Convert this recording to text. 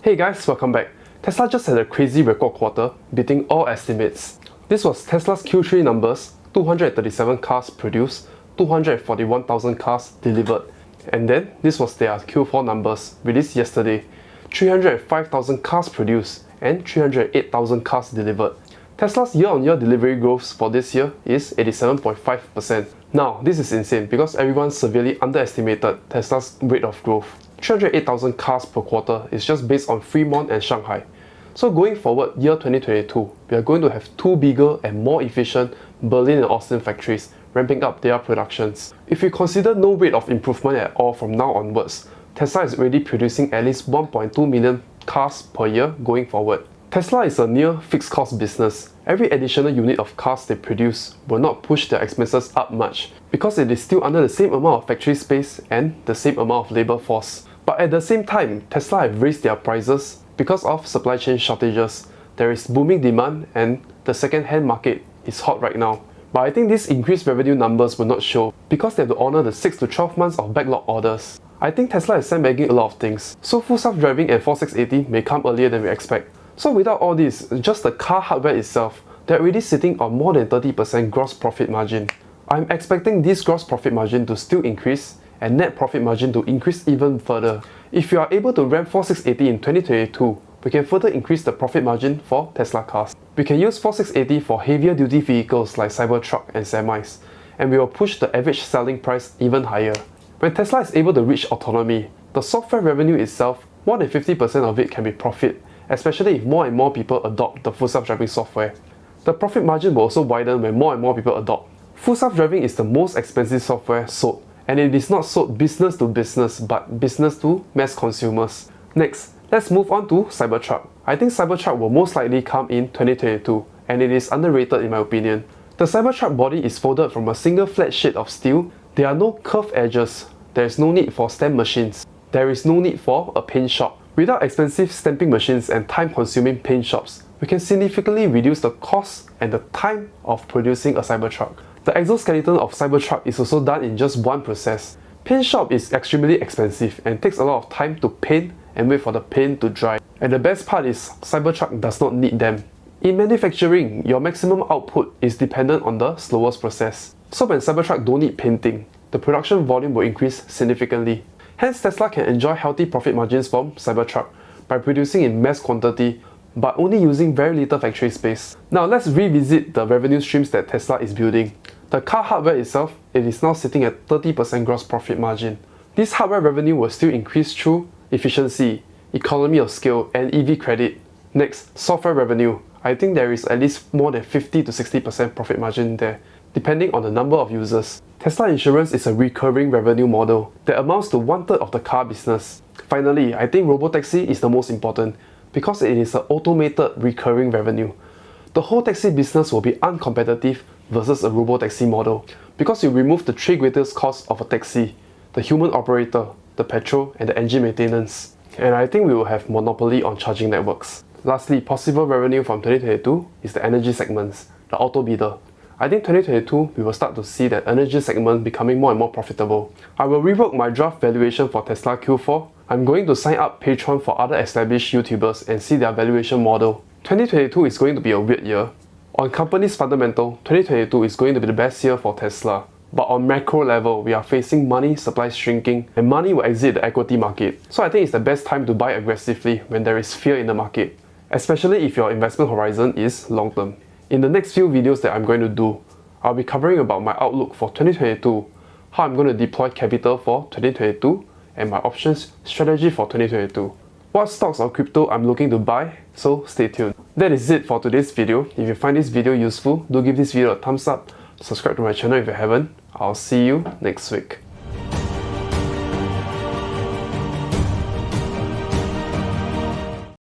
Hey guys, welcome back. Tesla just had a crazy record quarter, beating all estimates. This was Tesla's Q3 numbers: 237 cars produced, 241,000 cars delivered. And then this was their Q4 numbers, released yesterday: 305,000 cars produced and 308,000 cars delivered. Tesla's year-on-year delivery growth for this year is 87.5%. Now, this is insane because everyone severely underestimated Tesla's rate of growth. 308,000 cars per quarter is just based on Fremont and Shanghai. So going forward, year 2022, we are going to have two bigger and more efficient Berlin and Austin factories ramping up their productions. If we consider no rate of improvement at all from now onwards, Tesla is already producing at least 1.2 million cars per year going forward. Tesla is a near fixed cost business. Every additional unit of cars they produce will not push their expenses up much because it is still under the same amount of factory space and the same amount of labor force. But at the same time, Tesla have raised their prices because of supply chain shortages. There is booming demand and the second-hand market is hot right now. But I think these increased revenue numbers will not show because they have to honor the 6 to 12 months of backlog orders. I think Tesla is sandbagging a lot of things, so full self-driving and 4680 may come earlier than we expect. So without all this, just the car hardware itself, they're already sitting on more than 30% gross profit margin. I'm expecting this gross profit margin to still increase and net profit margin to increase even further. If you are able to ramp 4680 in 2022, we can further increase the profit margin for Tesla cars. We can use 4680 for heavier duty vehicles like Cybertruck and semis, and we will push the average selling price even higher. When Tesla is able to reach autonomy, the software revenue itself, more than 50% of it can be profit, especially if more and more people adopt the full self-driving software. The profit margin will also widen when more and more people adopt. Full self-driving is the most expensive software sold, and it is not sold business to business but business to mass consumers. Next, let's move on to Cybertruck. I think Cybertruck will most likely come in 2022, and it is underrated in my opinion. The Cybertruck body is folded from a single flat sheet of steel. There are no curved edges. There is no need for stamp machines. There is no need for a paint shop. Without expensive stamping machines and time-consuming paint shops, we can significantly reduce the cost and the time of producing a Cybertruck. The exoskeleton of Cybertruck is also done in just one process. Paint shop is extremely expensive and takes a lot of time to paint and wait for the paint to dry. And the best part is, Cybertruck does not need them. In manufacturing, your maximum output is dependent on the slowest process. So when Cybertruck don't need painting, the production volume will increase significantly. Hence, Tesla can enjoy healthy profit margins from Cybertruck by producing in mass quantity but only using very little factory space. Now let's revisit the revenue streams that Tesla is building. The car hardware itself, it is now sitting at 30% gross profit margin. This hardware revenue will still increase through efficiency, economy of scale, and EV credit. Next, software revenue. I think there is at least more than 50 to 60% profit margin there, depending on the number of users. Tesla Insurance is a recurring revenue model that amounts to 1/3 of the car business. Finally, I think robotaxi is the most important because it is an automated recurring revenue. The whole taxi business will be uncompetitive versus a robotaxi model because you remove the three greatest costs of a taxi: the human operator, the petrol, and the engine maintenance. And I think we will have monopoly on charging networks. Lastly, possible revenue from 2022 is the energy segments, the auto bidder. I think 2022 we will start to see that energy segment becoming more and more profitable. I will rework my draft valuation for Tesla Q4. I'm going to sign up Patreon for other established YouTubers and see their valuation model. 2022 is going to be a weird year. On company's fundamental, 2022 is going to be the best year for Tesla. But on macro level, we are facing money supply shrinking and money will exit the equity market. So I think it's the best time to buy aggressively when there is fear in the market, especially if your investment horizon is long term. In the next few videos that I'm going to do, I'll be covering about my outlook for 2022, how I'm going to deploy capital for 2022, and my options strategy for 2022. What stocks or crypto I'm looking to buy, so stay tuned. That is it for today's video. If you find this video useful, do give this video a thumbs up, subscribe to my channel if you haven't. I'll see you next week.